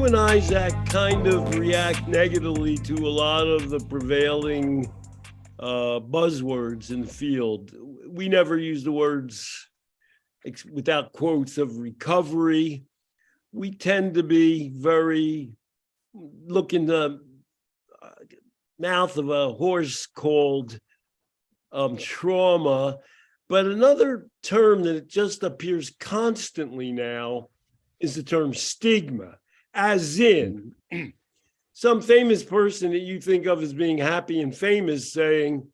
and I, Zach, kind of react negatively to a lot of the prevailing buzzwords in the field. We never use the words without quotes of recovery. We tend to be very look in the mouth of a horse called trauma. But another term that just appears constantly now is the term stigma, as in some famous person that you think of as being happy and famous saying,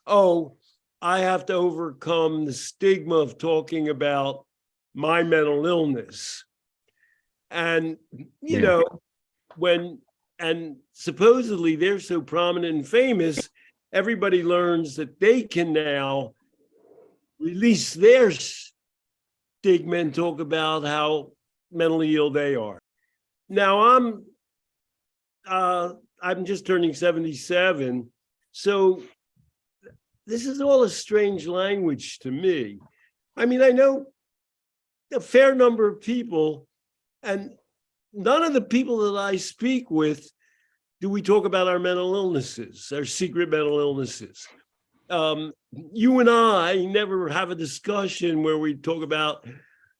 oh, I have to overcome the stigma of talking about my mental illness. And, you know, and supposedly they're so prominent and famous, everybody learns that they can now release their stigma and talk about how mentally ill they are. Now I'm just turning 77, so this is all a strange language to me. I mean, I know a fair number of people, and none of the people that I speak with do we talk about our mental illnesses, our secret mental illnesses. You and I never have a discussion where we talk about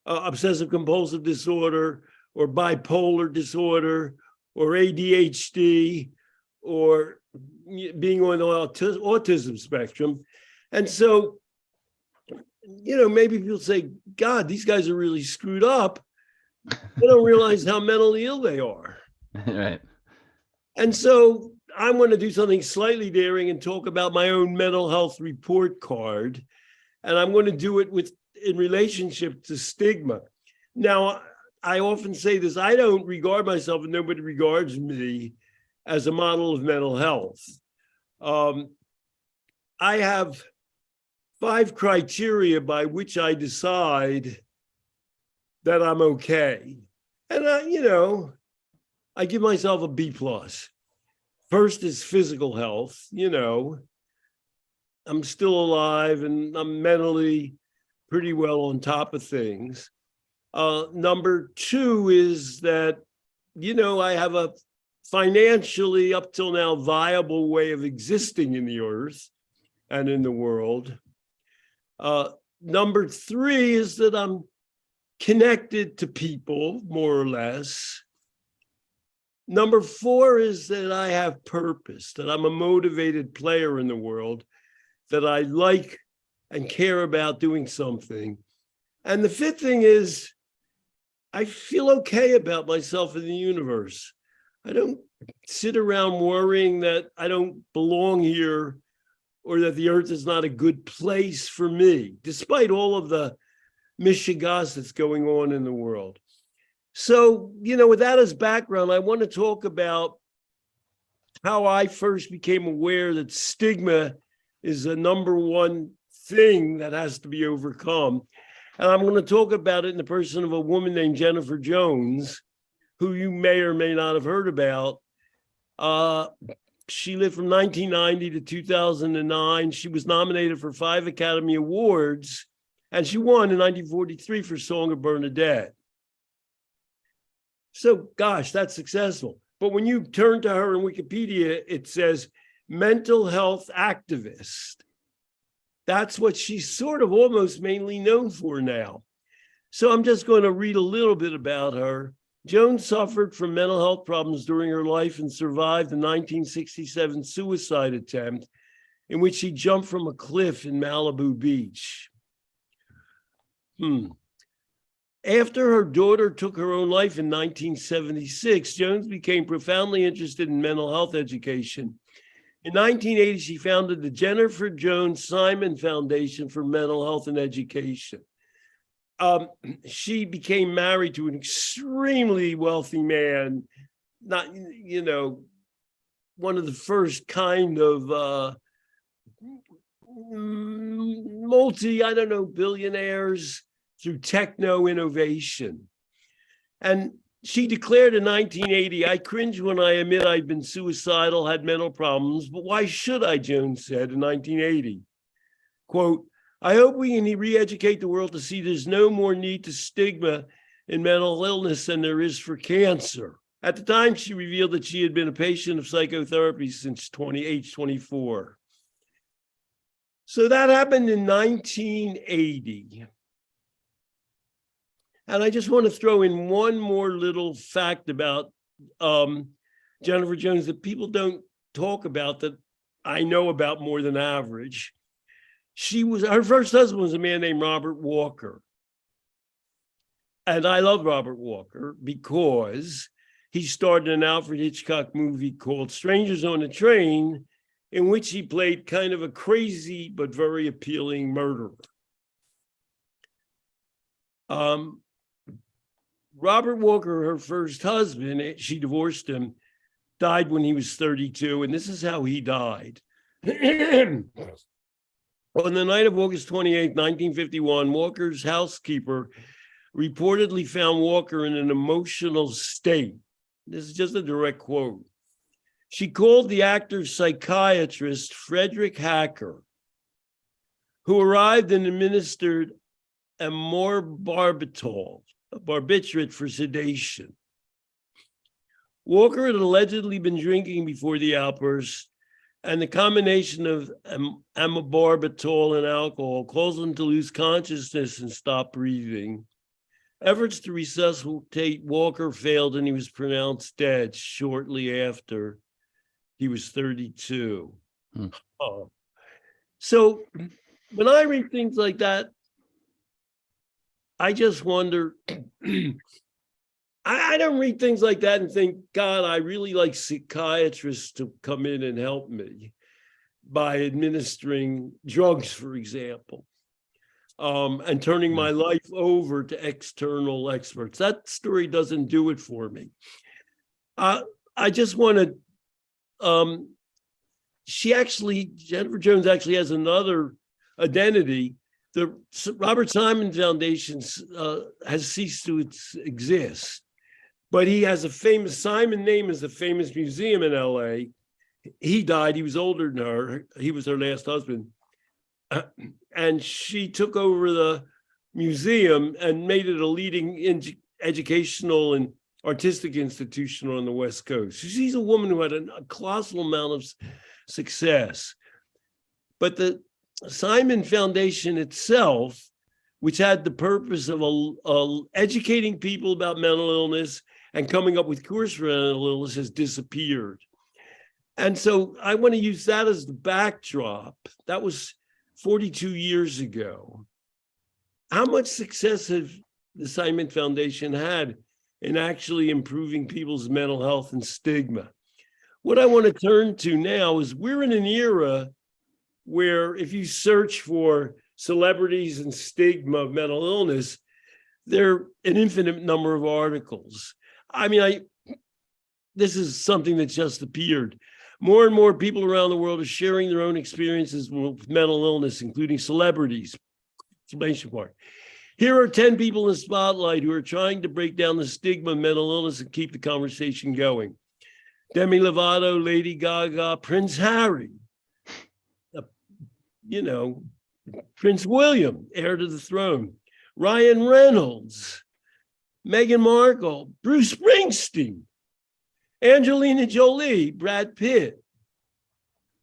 obsessive compulsive disorder or bipolar disorder or ADHD or being on the autism spectrum. And so, you know, maybe people say, God, these guys are really screwed up. They don't realize how mentally ill they are. Right. And so I'm going to do something slightly daring and talk about my own mental health report card. And I'm going to do it in relationship to stigma. Now, I often say this, I don't regard myself, and nobody regards me, as a model of mental health. I have 5 criteria by which I decide that I'm okay. And I give myself a B+. First is physical health. I'm still alive and I'm mentally pretty well on top of things. Number 2 is that, I have a financially up till now viable way of existing in the earth and in the world. Number 3 is that I'm connected to people, more or less. Number 4 is that I have purpose, that I'm a motivated player in the world, that I like and care about doing something. And the 5th thing is I feel okay about myself in the universe. I don't sit around worrying that I don't belong here or that the earth is not a good place for me, despite all of the mishigas that's going on in the world. So, with that as background, I want to talk about how I first became aware that stigma is the number one thing that has to be overcome. And I'm going to talk about it in the person of a woman named Jennifer Jones, who you may or may not have heard about. She lived from 1990 to 2009. She was nominated for 5 Academy Awards, and she won in 1943 for Song of Bernadette. So, gosh, that's successful. But when you turn to her in Wikipedia, it says mental health activist. That's what she's sort of almost mainly known for now. So I'm just going to read a little bit about her. Jones suffered from mental health problems during her life and survived the 1967 suicide attempt in which she jumped from a cliff in Malibu Beach. After her daughter took her own life in 1976, Jones became profoundly interested in mental health education. In 1980, she founded the Jennifer Jones Simon Foundation for Mental Health and Education. She became married to an extremely wealthy man, not, one of the first kind of billionaires through techno innovation. And she declared in 1980, I cringe when I admit I'd been suicidal, had mental problems, but why should I, Jones said in 1980. Quote, I hope we can re-educate the world to see there's no more need to stigma in mental illness than there is for cancer. At the time, she revealed that she had been a patient of psychotherapy since age 24. So that happened in 1980. And I just want to throw in one more little fact about Jennifer Jones that people don't talk about, that I know about more than average. Her first husband was a man named Robert Walker. And I love Robert Walker because he starred in an Alfred Hitchcock movie called Strangers on a Train, in which he played kind of a crazy but very appealing murderer. Robert Walker, her first husband, she divorced him, died when he was 32, and this is how he died. On the night of August 28, 1951, Walker's housekeeper reportedly found Walker in an emotional state. This is just a direct quote. She called the actor's psychiatrist, Frederick Hacker, who arrived and administered amorbarbital, a barbiturate for sedation. Walker had allegedly been drinking before the outburst, and the combination of amorbarbital and alcohol caused him to lose consciousness and stop breathing. Efforts to resuscitate Walker failed, and he was pronounced dead shortly after he was 32. So when I read things like that, I just wonder, I don't read things like that and think, God, I really like psychiatrists to come in and help me by administering drugs, for example, and turning my life over to external experts. That story doesn't do it for me. I just want to, Jennifer Jones actually has another identity. The Robert Simon Foundation has ceased to exist, but he has a famous, Simon name is a famous museum in LA. He died, he was older than her. He was her last husband. And she took over the museum and made it a leading educational and artistic institution on the West Coast. She's a woman who had a colossal amount of success. But the Simon Foundation itself, which had the purpose of educating people about mental illness and coming up with cures for mental illness, has disappeared. And so I want to use that as the backdrop. That was 42 years ago. How much success have the Simon Foundation had in actually improving people's mental health and stigma? What I want to turn to now is we're in an era where if you search for celebrities and stigma of mental illness, there are an infinite number of articles. I mean, this is something that just appeared. More and more people around the world are sharing their own experiences with mental illness, including celebrities. Exclamation mark. Here are 10 people in the spotlight who are trying to break down the stigma of mental illness and keep the conversation going. Demi Lovato, Lady Gaga, Prince Harry, Prince William, heir to the throne, Ryan Reynolds, Meghan Markle, Bruce Springsteen, Angelina Jolie, Brad Pitt.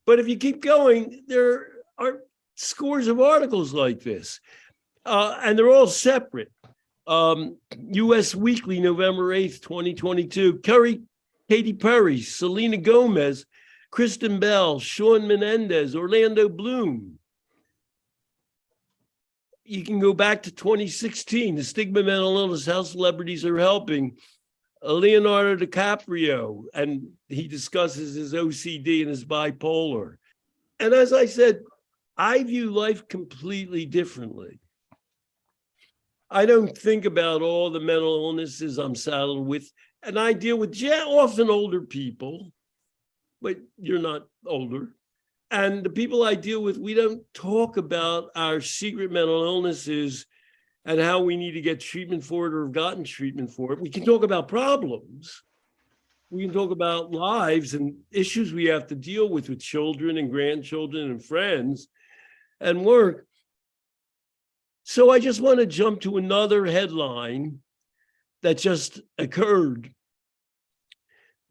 But if you keep going, there are scores of articles like this, and they're all separate. U.S. Weekly, November 8th, 2022, Katy Perry, Selena Gomez, Kristen Bell, Shawn Menendez, Orlando Bloom. You can go back to 2016, the stigma of mental illness, how celebrities are helping. Leonardo DiCaprio, and he discusses his OCD and his bipolar. And as I said, I view life completely differently. I don't think about all the mental illnesses I'm saddled with, and I deal with often older people, but you're not older. And the people I deal with, we don't talk about our secret mental illnesses and how we need to get treatment for it or have gotten treatment for it. We can talk about problems. We can talk about lives and issues we have to deal with children and grandchildren and friends and work. So I just want to jump to another headline that just occurred.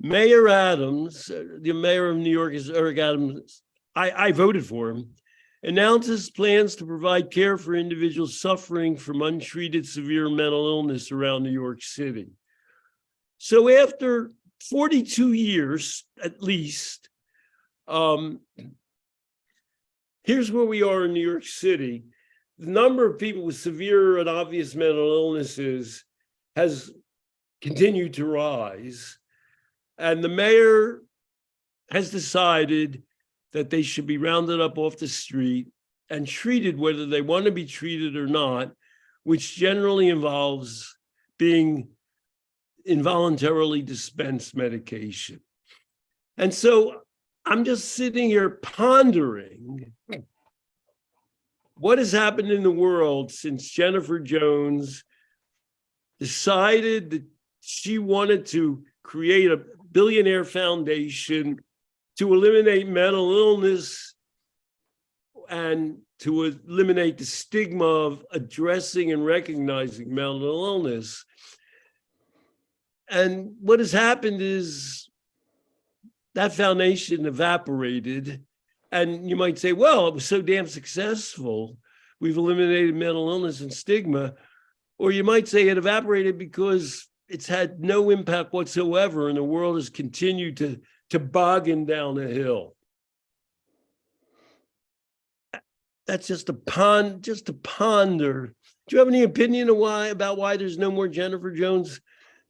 Mayor Adams, the mayor of New York is Eric Adams. I voted for him. Announces plans to provide care for individuals suffering from untreated severe mental illness around New York City. So after 42 years, at least, here's where we are in New York City. The number of people with severe and obvious mental illnesses has continued to rise. And the mayor has decided that they should be rounded up off the street and treated whether they want to be treated or not, which generally involves being involuntarily dispensed medication. And so I'm just sitting here pondering what has happened in the world since Jennifer Jones decided that she wanted to create a billionaire foundation to eliminate mental illness and to eliminate the stigma of addressing and recognizing mental illness. And what has happened is that foundation evaporated. And you might say, well, it was so damn successful. We've eliminated mental illness and stigma. Or you might say it evaporated because it's had no impact whatsoever and the world has continued to bogging down a hill. That's just to ponder. Do you have any opinion about why there's no more Jennifer Jones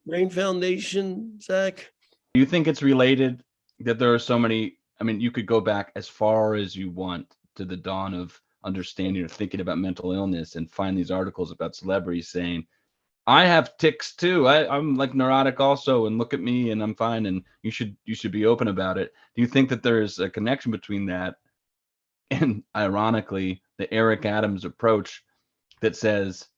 Brain Foundation, Zach? Do you think it's related that there are so many? I mean, you could go back as far as you want to the dawn of understanding or thinking about mental illness and find these articles about celebrities saying, I have tics too. I'm like neurotic also, and look at me, and I'm fine. And you should be open about it. Do you think that there's a connection between that and, ironically, the Eric Adams approach that says,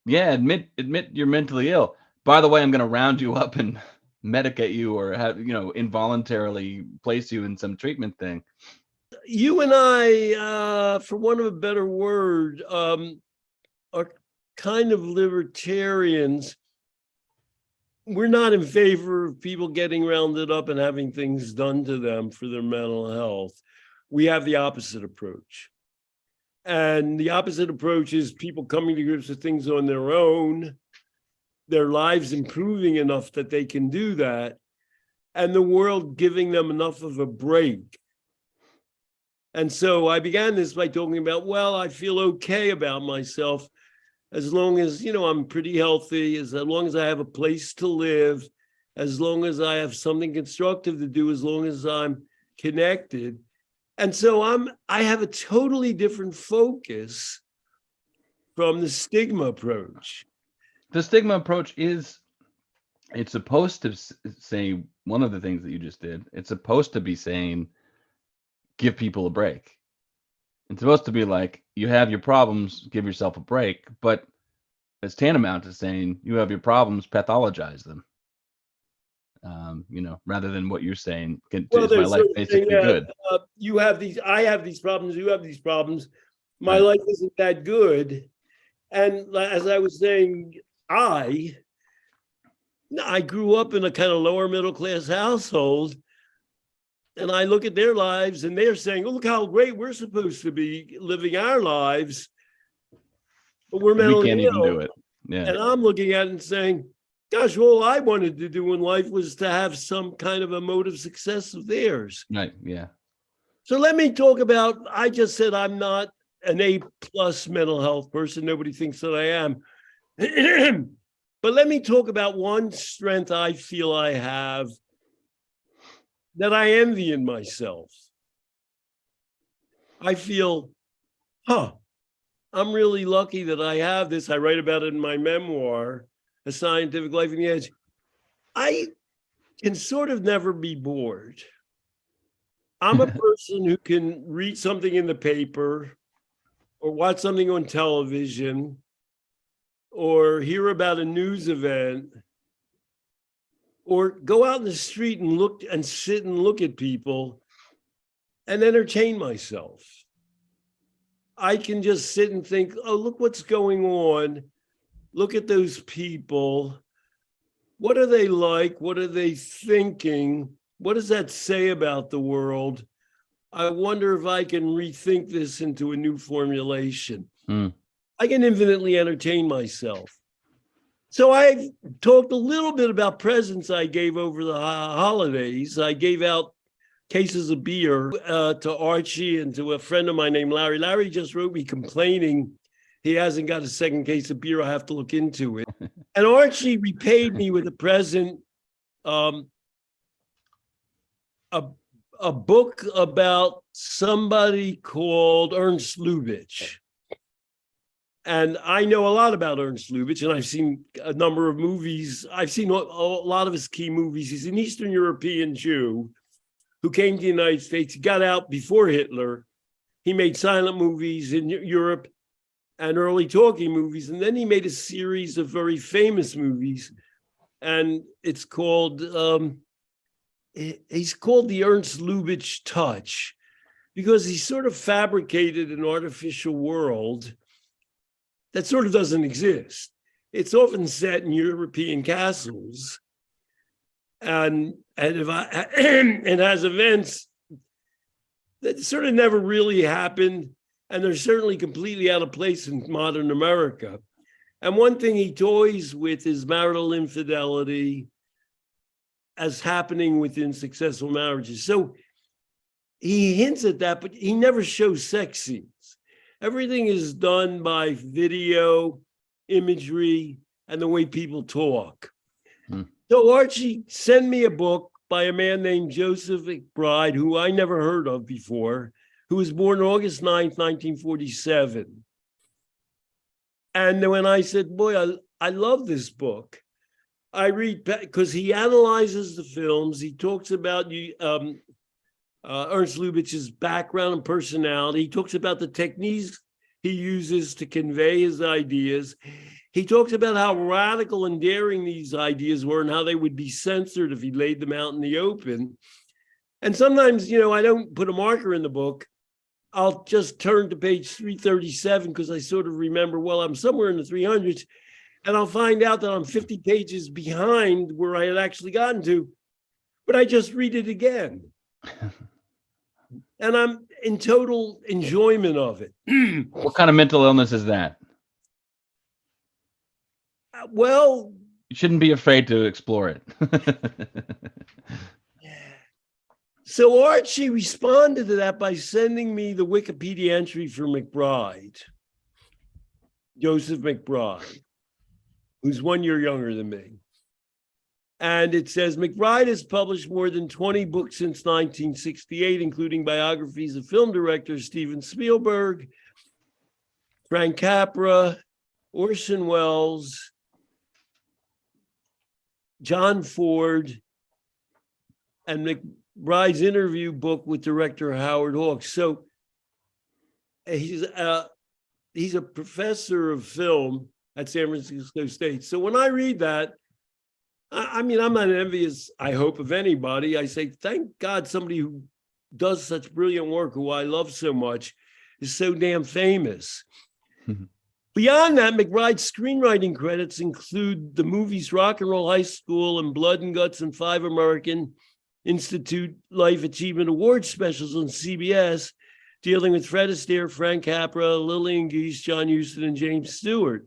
yeah, admit you're mentally ill. By the way, I'm going to round you up and medicate you or have involuntarily place you in some treatment thing. You and I, for want of a better word, are kind of libertarians. We're not in favor of people getting rounded up and having things done to them for their mental health. We have the opposite approach. And the opposite approach is people coming to grips with things on their own, their lives improving enough that they can do that, and the world giving them enough of a break. And so I began this by talking about, well, I feel okay about myself as long as, I'm pretty healthy, as long as I have a place to live, as long as I have something constructive to do, as long as I'm connected. And so I have a totally different focus from the stigma approach. The stigma approach it's supposed to say one of the things that you just did. It's supposed to be saying, give people a break. It's supposed to be like, you have your problems, give yourself a break. But it's tantamount to saying, you have your problems, pathologize them. Rather than what you're saying, is my life basically good? You have these, I have these problems, you have these problems. My life isn't that good. And as I was saying, I grew up in a kind of lower middle class household. And I look at their lives and they're saying, oh, look how great we're supposed to be living our lives. But we can't even do it. Yeah. And I'm looking at it and saying, gosh, all I wanted to do in life was to have some kind of a mode of success of theirs. Right. Yeah. So let me talk about, I just said I'm not an A+ mental health person. Nobody thinks that I am. But let me talk about one strength I feel I have that I envy in myself. I feel, I'm really lucky that I have this. I write about it in my memoir, A Scientific Life on the Edge. I can sort of never be bored. I'm a person who can read something in the paper or watch something on television or hear about a news event or go out in the street and look and sit and look at people and entertain myself. I can just sit and think, oh, look what's going on. Look at those people. What are they like? What are they thinking? What does that say about the world? I wonder if I can rethink this into a new formulation. I can infinitely entertain myself. So I talked a little bit about presents I gave over the holidays. I gave out cases of beer to Archie and to a friend of mine named Larry. Larry just wrote me complaining he hasn't got a second case of beer. I have to look into it. And Archie repaid me with a present, a book about somebody called Ernst Lubitsch. And I know a lot about Ernst Lubitsch, and I've seen a number of movies. I've seen a lot of his key movies. He's an Eastern European Jew who came to the United States. He got out before Hitler. He made silent movies in Europe and early talking movies. And then he made a series of very famous movies. And it's called, he's called the Ernst Lubitsch Touch, because he sort of fabricated an artificial world that sort of doesn't exist. It's often set in European castles, and it has events that sort of never really happened, and they're certainly completely out of place in modern America. And one thing he toys with is marital infidelity as happening within successful marriages. So he hints at that, but he never shows sex scenes. Everything is done by video, imagery, and the way people talk. So Archie sent me a book by a man named Joseph McBride, who I never heard of before, who was born August 9th, 1947. And when I said, boy, I love this book, I read, because he analyzes the films. He talks about Ernst Lubitsch's background and personality. He talks about the techniques he uses to convey his ideas. He talks about how radical and daring these ideas were and how they would be censored if he laid them out in the open. And sometimes, I don't put a marker in the book. I'll just turn to page 337 because I sort of remember, well, I'm somewhere in the 300s, and I'll find out that I'm 50 pages behind where I had actually gotten to, but I just read it again. And I'm in total enjoyment of it. What kind of mental illness is that? Well, you shouldn't be afraid to explore it. So Archie responded to that by sending me the Wikipedia entry for McBride, Joseph McBride, who's 1 year younger than me. And it says, McBride has published more than 20 books since 1968, including biographies of film directors Steven Spielberg, Frank Capra, Orson Welles, John Ford, and McBride's interview book with director Howard Hawks. So he's a professor of film at San Francisco State. So when I read that, I mean, I'm not envious, I hope, of anybody. I say, thank God somebody who does such brilliant work, who I love so much, is so damn famous. Beyond that, McBride's screenwriting credits include the movies Rock and Roll High School and Blood and Guts and 5 American Institute Life Achievement Awards specials on CBS, dealing with Fred Astaire, Frank Capra, Lillian Gish, John Huston, and James Stewart.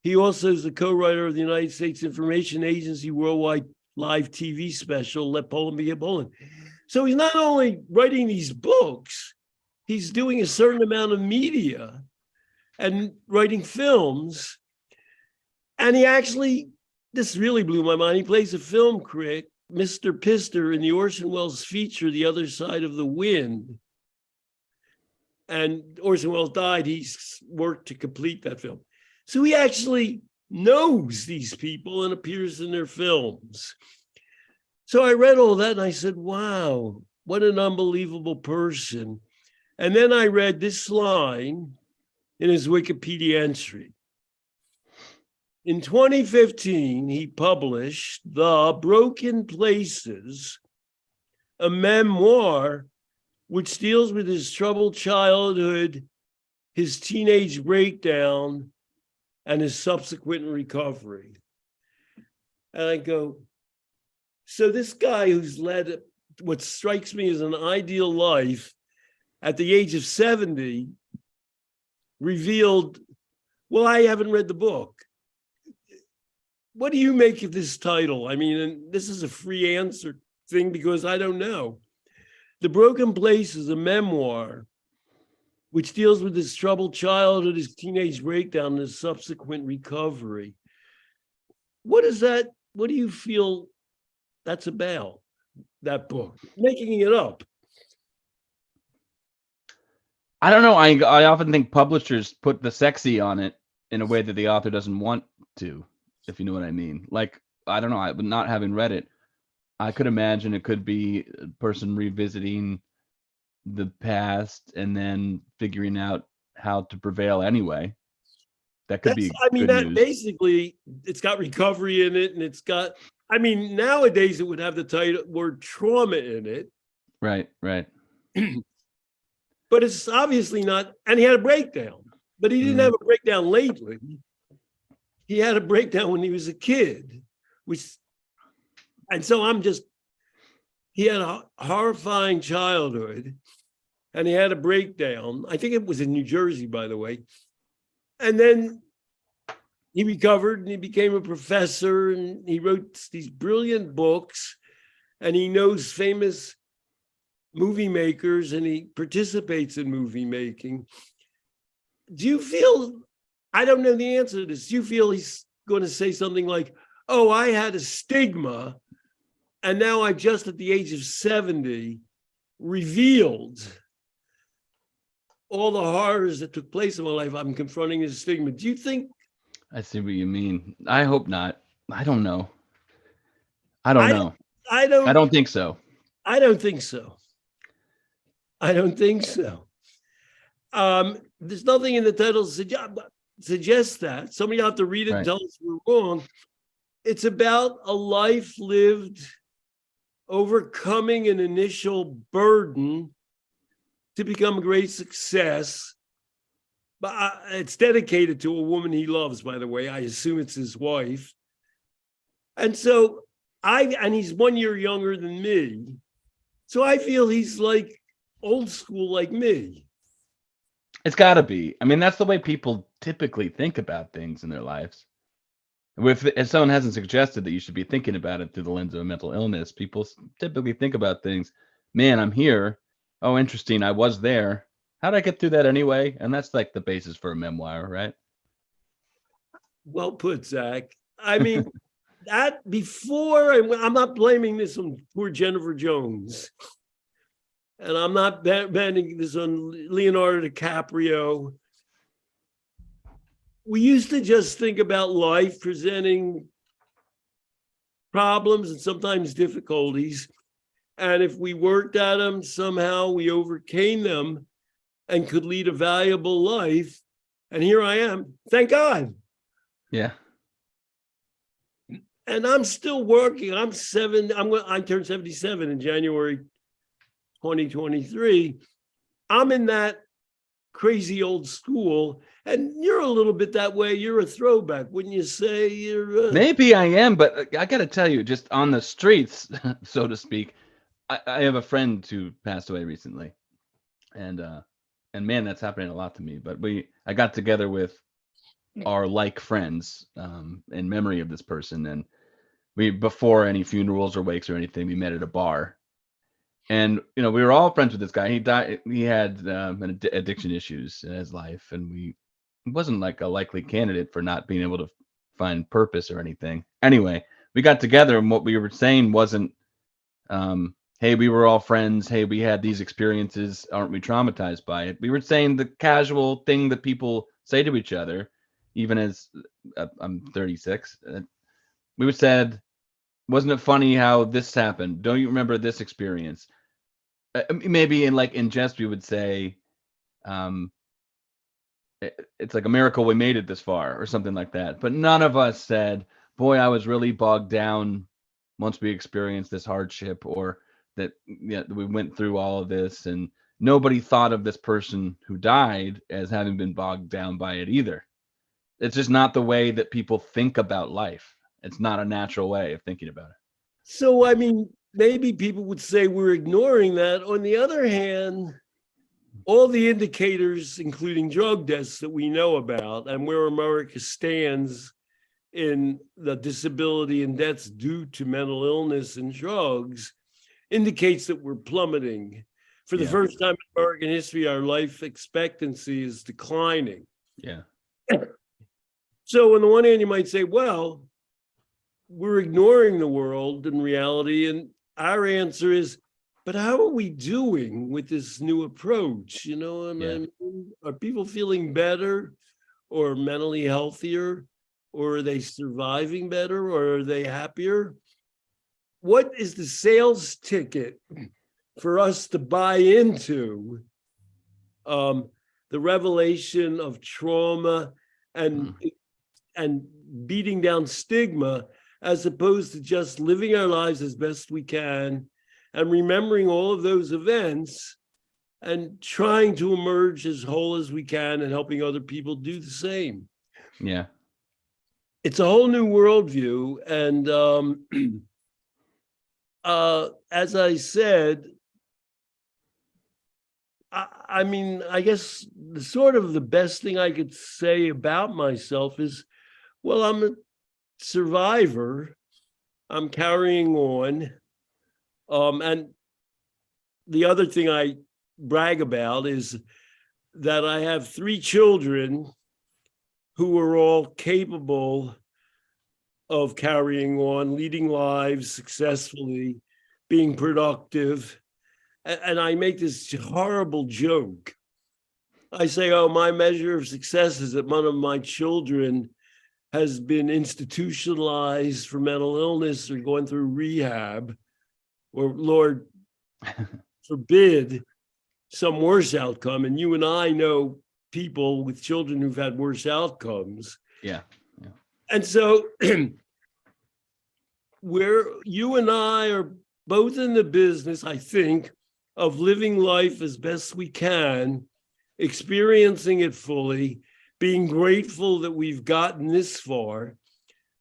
He also is the co-writer of the United States Information Agency Worldwide Live TV special, Let Poland Be a Poland. So he's not only writing these books, he's doing a certain amount of media and writing films. And he actually, this really blew my mind, he plays a film critic, Mr. Pister, in the Orson Welles feature, The Other Side of the Wind. And Orson Welles died, he worked to complete that film. So he actually knows these people and appears in their films. So I read all that and I said, wow, what an unbelievable person. And then I read this line in his Wikipedia entry. In 2015, he published The Broken Places, a memoir which deals with his troubled childhood, his teenage breakdown, and his subsequent recovery. And I go, so this guy who's led what strikes me as an ideal life at the age of 70 revealed, well, I haven't read the book. What do you make of this title? I mean, and this is a free answer thing because I don't know. The Broken Place is a memoir which deals with his troubled childhood, his teenage breakdown, and his subsequent recovery. What do you feel that's about, that book? Making it up. I don't know. I often think publishers put the sexy on it in a way that the author doesn't want to, if you know what I mean. Like, I don't know, not having read it, I could imagine it could be a person revisiting the past and then figuring out how to prevail anyway. That could be good news. Basically, it's got recovery in it, and it's got, I mean, nowadays it would have the word trauma in it. Right. But it's obviously not, and he had a breakdown, but he didn't have a breakdown lately. He had a breakdown when he was a kid, and so he had a horrifying childhood, and he had a breakdown. I think it was in New Jersey, by the way. And then he recovered and he became a professor, and he wrote these brilliant books, and he knows famous movie makers, and he participates in movie making. Do you feel, I don't know the answer to this, do you feel he's going to say something like, oh, I had a stigma, and now I just at the age of 70 revealed all the horrors that took place in my life, I'm confronting this stigma. Do you think? I see what you mean. I hope not. I don't know. I don't know. I don't think so. I don't think so. There's nothing in the title suggests that. Somebody will have to read it and tell us we're wrong. It's about a life lived overcoming an initial burden to become a great success. But it's dedicated to a woman he loves, by the way. I assume it's his wife. And so and he's 1 year younger than me. So I feel he's like old school like me. It's got to be. I mean, that's the way people typically think about things in their lives. If someone hasn't suggested that you should be thinking about it through the lens of a mental illness, people typically think about things, man, I'm here. Oh, interesting. I was there. How did I get through that anyway? And that's like the basis for a memoir, right? Well put, Zach. I mean, that before, I'm not blaming this on poor Jennifer Jones. And I'm not banning this on Leonardo DiCaprio. We used to just think about life presenting problems and sometimes difficulties. And if we worked at them, somehow we overcame them and could lead a valuable life. And here I am. Thank God. Yeah. And I'm still working. I turned 77 in January 2023. I'm in that crazy old school, and you're a little bit that way. You're a throwback, wouldn't you say? Maybe I am, but I got to tell you, just on the streets, so to speak, I have a friend who passed away recently, and man, that's happening a lot to me. But I got together with our like friends in memory of this person, and before any funerals or wakes or anything, we met at a bar. And, we were all friends with this guy. He died. He had addiction issues in his life, and he wasn't like a likely candidate for not being able to find purpose or anything. Anyway, we got together, and what we were saying wasn't, hey, we were all friends. Hey, we had these experiences. Aren't we traumatized by it? We were saying the casual thing that people say to each other, even as I'm 36. We said, wasn't it funny how this happened? Don't you remember this experience? Maybe in jest, we would say, it's like a miracle we made it this far or something like that. But none of us said, boy, I was really bogged down once we experienced this hardship, or that we went through all of this. And nobody thought of this person who died as having been bogged down by it either. It's just not the way that people think about life. It's not a natural way of thinking about it. So, I mean, maybe people would say we're ignoring that. On the other hand, all the indicators, including drug deaths that we know about and where America stands in the disability and deaths due to mental illness and drugs, indicates that we're plummeting. For the first time in American history, our life expectancy is declining. Yeah. So on the one hand, you might say, well, we're ignoring the world in reality. And our answer is, but how are we doing with this new approach? You know, I mean, are people feeling better or mentally healthier? Or are they surviving better? Or are they happier? What is the sales ticket for us to buy into the revelation of trauma and beating down stigma, as opposed to just living our lives as best we can and remembering all of those events and trying to emerge as whole as we can and helping other people do the same? Yeah. It's a whole new worldview. And as I said, I mean, I guess the best thing I could say about myself is, well, I'm a survivor. I'm carrying on. And the other thing I brag about is that I have 3 children who are all capable of carrying on, leading lives successfully, being productive. And I make this horrible joke. I say, oh, my measure of success is that one of my children has been institutionalized for mental illness or going through rehab, or Lord forbid, some worse outcome. And you and I know people with children who've had worse outcomes. Yeah. And so you and I are both in the business, I think, of living life as best we can, experiencing it fully, being grateful that we've gotten this far,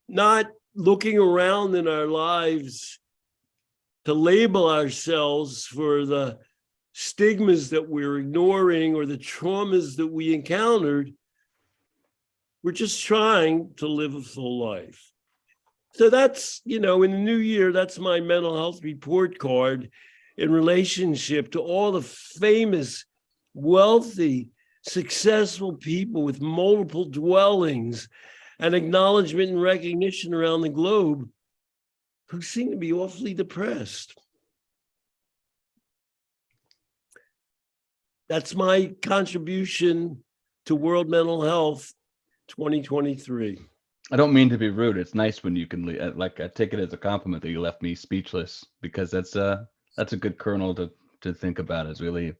not looking around in our lives to label ourselves for the stigmas that we're ignoring or the traumas that we encountered. We're just trying to live a full life. So that's, in the new year, that's my mental health report card in relationship to all the famous, wealthy, successful people with multiple dwellings and acknowledgement and recognition around the globe who seem to be awfully depressed. That's my contribution to World Mental Health 2023. I don't mean to be rude. It's nice when you can, I take it as a compliment that you left me speechless, because that's a good kernel to think about as we leave.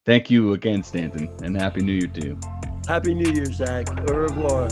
Thank you again, Stanton, and Happy New Year to you. Happy New Year, Zach. Au revoir.